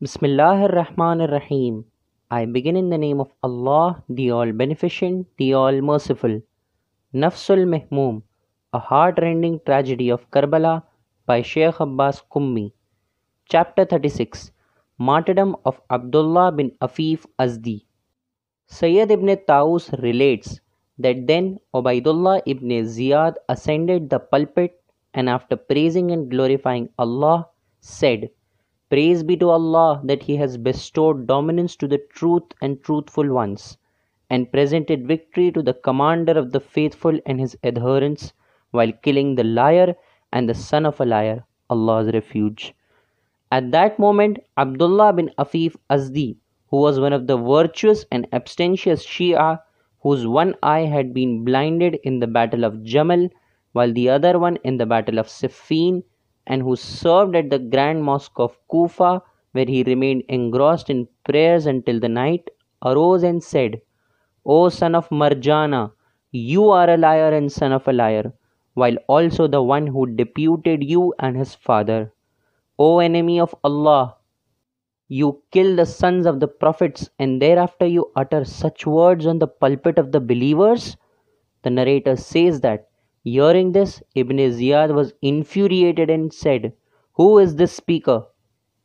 Bismillahir Rahmanir Rahim. I begin in the name of Allah, the All Beneficent, the All Merciful. Nafsul Mehmoom, a heart-rending tragedy of Karbala by Sheikh Abbas Qummi. Chapter 36. Martyrdom of Abdullah bin Afif Azdi. Sayyid ibn Taus relates that then Ubaidullah ibn Ziyad ascended the pulpit and after praising and glorifying Allah said, Praise be to Allah that He has bestowed dominance to the truth and truthful ones, and presented victory to the commander of the faithful and his adherents, while killing the liar and the son of a liar, Allah's refuge. At that moment, Abdullah bin Afif Azdi, who was one of the virtuous and abstemious Shia, whose one eye had been blinded in the battle of Jamal, while the other one in the battle of Siffin, and who served at the Grand Mosque of Kufa, where he remained engrossed in prayers until the night, arose and said, O son of Marjana, you are a liar and son of a liar, while also the one who deputed you and his father. O enemy of Allah, you kill the sons of the prophets and thereafter you utter such words on the pulpit of the believers? The narrator says that, hearing this, Ibn Ziyad was infuriated and said, Who is this speaker?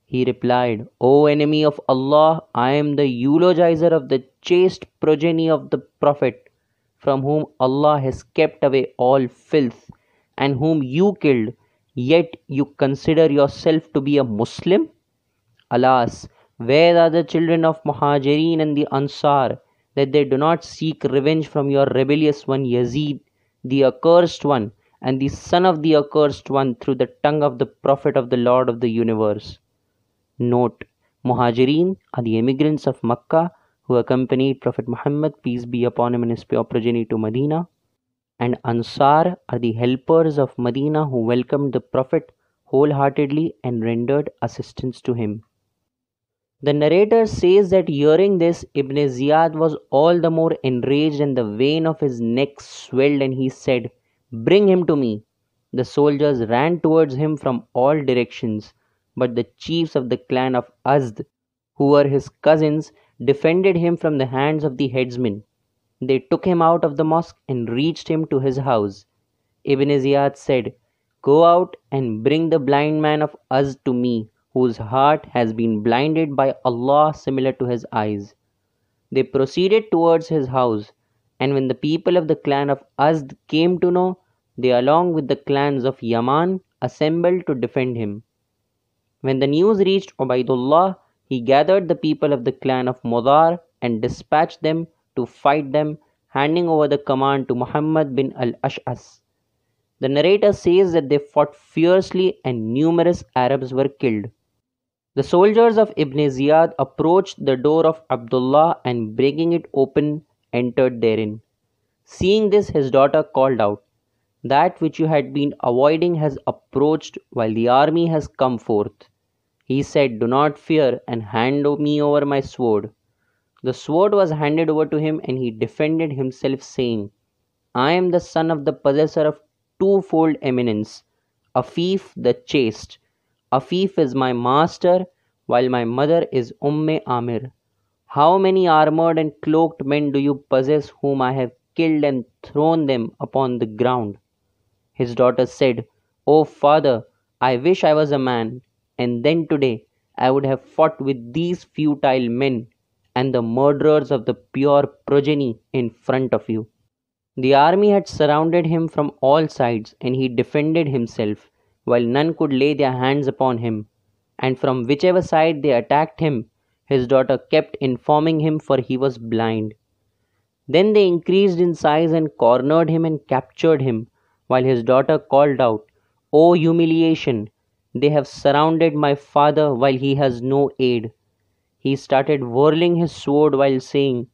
He replied, O enemy of Allah, I am the eulogizer of the chaste progeny of the Prophet, from whom Allah has kept away all filth, and whom you killed, yet you consider yourself to be a Muslim? Alas, where are the children of Muhajirin and the Ansar, that they do not seek revenge from your rebellious one Yazid, the accursed one, and the son of the accursed one through the tongue of the Prophet of the Lord of the universe? Note: Muhajirin are the immigrants of Makkah who accompanied Prophet Muhammad, peace be upon him, and his pure progeny to Medina, and Ansar are the helpers of Medina who welcomed the Prophet wholeheartedly and rendered assistance to him. The narrator says that hearing this, Ibn Ziyad was all the more enraged and the vein of his neck swelled, and he said, Bring him to me. The soldiers ran towards him from all directions, but the chiefs of the clan of Azd, who were his cousins, defended him from the hands of the headsmen. They took him out of the mosque and reached him to his house. Ibn Ziyad said, Go out and bring the blind man of Azd to me, whose heart has been blinded by Allah similar to his eyes. They proceeded towards his house, and when the people of the clan of Azd came to know, they along with the clans of Yaman assembled to defend him. When the news reached Ubaidullah, he gathered the people of the clan of Mudar and dispatched them to fight them, handing over the command to Muhammad bin al-Ash'as. The narrator says that they fought fiercely and numerous Arabs were killed. The soldiers of Ibn Ziyad approached the door of Abdullah and breaking it open, entered therein. Seeing this, his daughter called out, That which you had been avoiding has approached while the army has come forth. He said, Do not fear and hand me over my sword. The sword was handed over to him and he defended himself saying, I am the son of the possessor of twofold eminence, Afif the chaste. Afif is my master, while my mother is Amir. How many armored and cloaked men do you possess whom I have killed and thrown them upon the ground? His daughter said, O father, I wish I was a man, and then today I would have fought with these futile men and the murderers of the pure progeny in front of you. The army had surrounded him from all sides, and he defended himself, while none could lay their hands upon him. And from whichever side they attacked him, his daughter kept informing him, for he was blind. Then they increased in size and cornered him and captured him, while his daughter called out, O humiliation! They have surrounded my father while he has no aid. He started whirling his sword while saying,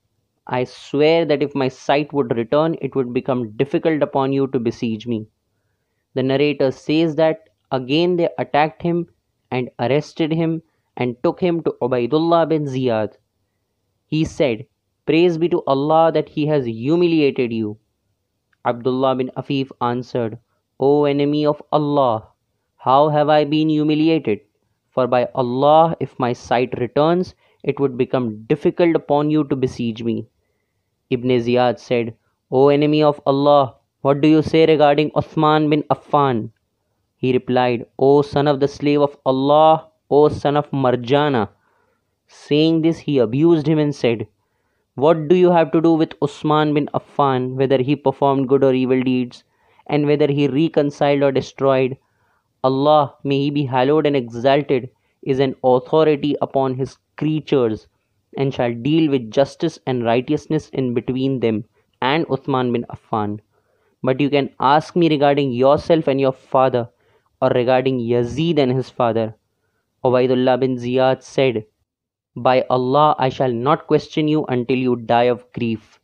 I swear that if my sight would return, it would become difficult upon you to besiege me. The narrator says that again they attacked him and arrested him and took him to Ubaidullah bin Ziyad. He said, Praise be to Allah that He has humiliated you. Abdullah bin Afif answered, O enemy of Allah, how have I been humiliated? For by Allah, if my sight returns, it would become difficult upon you to besiege me. Ibn Ziyad said, O enemy of Allah, what do you say regarding Uthman bin Affan? He replied, O son of the slave of Allah, O son of Marjana. Saying this, he abused him and said, What do you have to do with Usman bin Affan, whether he performed good or evil deeds, and whether he reconciled or destroyed? Allah, may He be hallowed and exalted, is an authority upon His creatures, and shall deal with justice and righteousness in between them and Uthman bin Affan. But you can ask me regarding yourself and your father, or regarding Yazid and his father. Ubaidullah bin Ziyad said, By Allah, I shall not question you until you die of grief.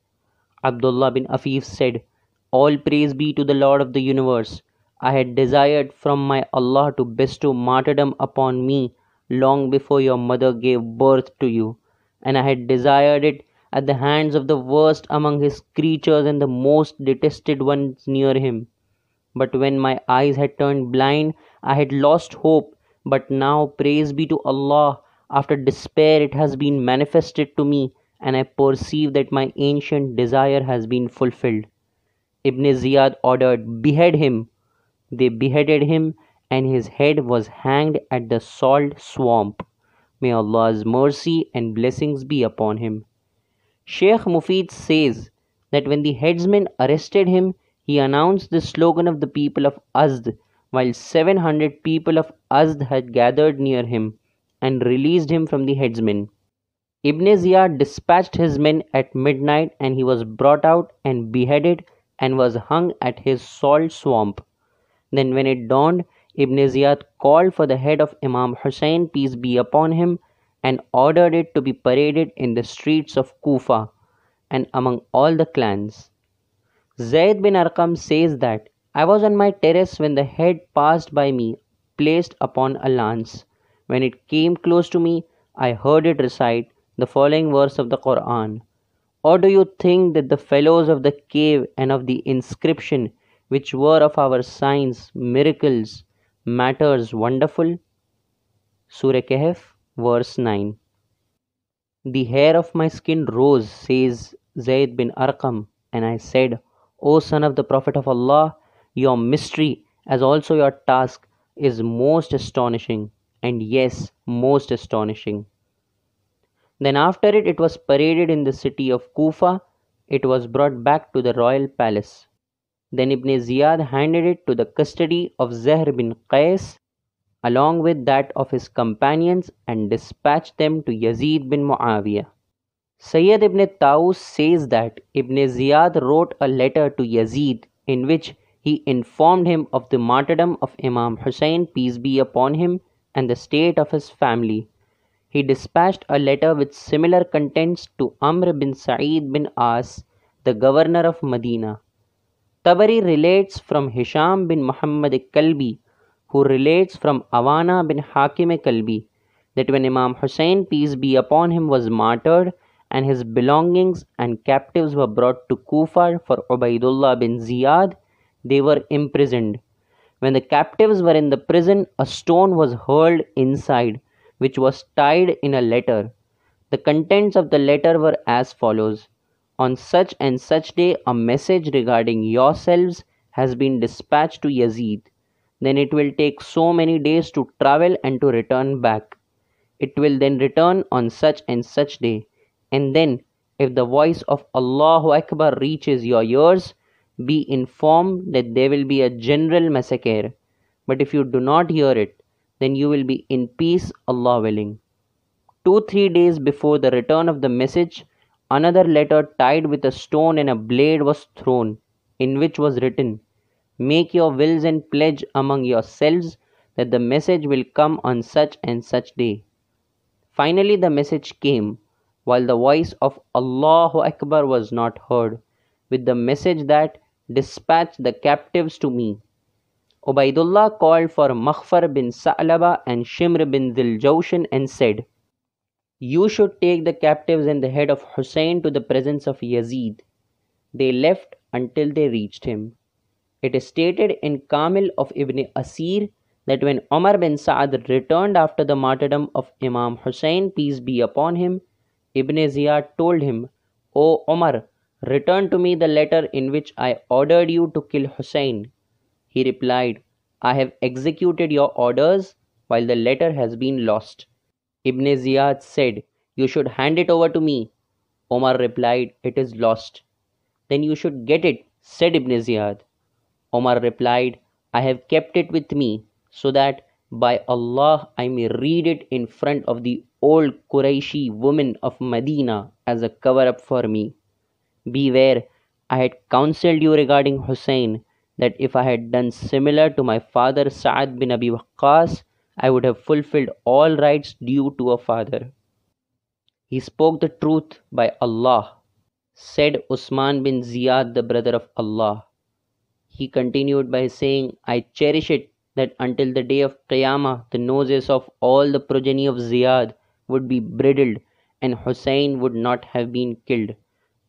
Abdullah bin Afif said, All praise be to the Lord of the universe. I had desired from my Allah to bestow martyrdom upon me long before your mother gave birth to you, and I had desired it at the hands of the worst among his creatures and the most detested ones near him. But when my eyes had turned blind, I had lost hope. But now, praise be to Allah, after despair it has been manifested to me, and I perceive that my ancient desire has been fulfilled. Ibn Ziyad ordered, Behead him. They beheaded him, and his head was hanged at the salt swamp. May Allah's mercy and blessings be upon him. Sheikh Mufid says that when the headsmen arrested him, he announced the slogan of the people of Azd, while 700 people of Azd had gathered near him, and released him from the headsmen. Ibn Ziyad dispatched his men at midnight, and he was brought out and beheaded and was hung at his salt swamp. Then when it dawned, Ibn Ziyad called for the head of Imam Hussein, peace be upon him, and ordered it to be paraded in the streets of Kufa and among all the clans. Zayd bin Arqam says that, I was on my terrace when the head passed by me, placed upon a lance. When it came close to me, I heard it recite the following verse of the Quran. Or do you think that the fellows of the cave and of the inscription, which were of our signs, miracles, matters wonderful? Surah Kahf, verse 9. The hair of my skin rose, says Zayd bin Arqam, and I said, O son of the Prophet of Allah, your mystery, as also your task, is most astonishing, and yes, most astonishing. Then after it was paraded in the city of Kufa. It was brought back to the royal palace. Then Ibn Ziyad handed it to the custody of Zahr bin Qais, along with that of his companions, and dispatched them to Yazid bin Muawiyah. Sayyid ibn Taus says that Ibn Ziyad wrote a letter to Yazid in which he informed him of the martyrdom of Imam Hussein, peace be upon him, and the state of his family. He dispatched a letter with similar contents to Amr bin Sa'id bin As, the governor of Medina. Tabari relates from Hisham bin Muhammad Kalbi, who relates from Awana bin Hakim Kalbi, that when Imam Hussein, peace be upon him, was martyred, and his belongings and captives were brought to Kufa for Ubaidullah bin Ziyad, they were imprisoned. When the captives were in the prison, a stone was hurled inside, which was tied in a letter. The contents of the letter were as follows. On such and such day, a message regarding yourselves has been dispatched to Yazid. Then it will take so many days to travel and to return back. It will then return on such and such day. And then, if the voice of Allahu Akbar reaches your ears, be informed that there will be a general massacre. But if you do not hear it, then you will be in peace, Allah willing. 2-3 days before the return of the message, another letter tied with a stone and a blade was thrown, in which was written, Make your wills and pledge among yourselves that the message will come on such and such day. Finally the message came, while the voice of Allahu Akbar was not heard, with the message that, Dispatch the captives to me. Ubaidullah called for Makhfar bin Sa'laba and Shimr bin Dhiljawshan and said, You should take the captives and the head of Hussein to the presence of Yazid. They left until they reached him. It is stated in Kamil of Ibn Asir that when Omar bin Saad returned after the martyrdom of Imam Hussein, peace be upon him, Ibn Ziyad told him, O Omar, return to me the letter in which I ordered you to kill Hussein. He replied, I have executed your orders while the letter has been lost. Ibn Ziyad said, You should hand it over to me. Omar replied, It is lost. Then you should get it, said Ibn Ziyad. Omar replied, I have kept it with me, so that by Allah I may read it in front of the old Qurayshi women of Medina as a cover up for me. Beware, I had counselled you regarding Hussein that if I had done similar to my father Sa'ad bin Abi Waqqas, I would have fulfilled all rights due to a father. He spoke the truth by Allah, said Usman bin Ziyad, the brother of Allah. He continued by saying, I cherish it that until the day of Qiyamah, the noses of all the progeny of Ziyad would be bridled and Hussein would not have been killed,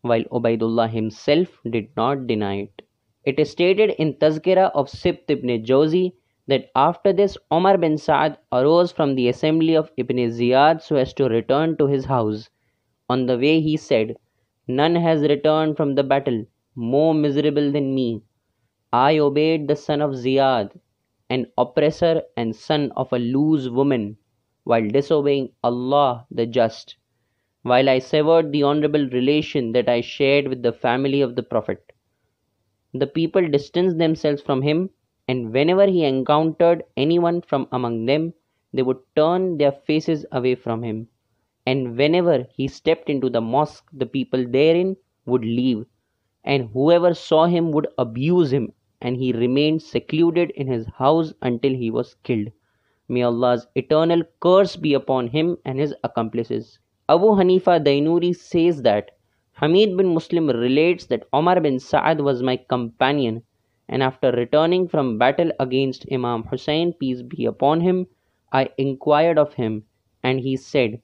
while Ubaidullah himself did not deny it. It is stated in Tazkira of Sibt ibn Jawzi that after this Omar bin Saad arose from the assembly of Ibn Ziyad so as to return to his house. On the way he said, None has returned from the battle more miserable than me. I obeyed the son of Ziyad, an oppressor and son of a loose woman, while disobeying Allah the Just, while I severed the honorable relation that I shared with the family of the Prophet. The people distanced themselves from him, and whenever he encountered anyone from among them, they would turn their faces away from him. And whenever he stepped into the mosque, the people therein would leave, and whoever saw him would abuse him, and he remained secluded in his house until he was killed. May Allah's eternal curse be upon him and his accomplices. Abu Hanifa Dainuri says that Hamid bin Muslim relates that Omar bin Saad was my companion, and after returning from battle against Imam Hussein, peace be upon him, I inquired of him, and he said,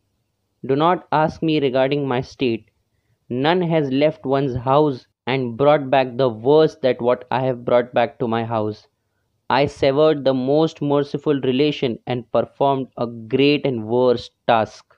Do not ask me regarding my state. None has left one's house and brought back the worse than what I have brought back to my house. I severed the most merciful relation and performed a great and worse task.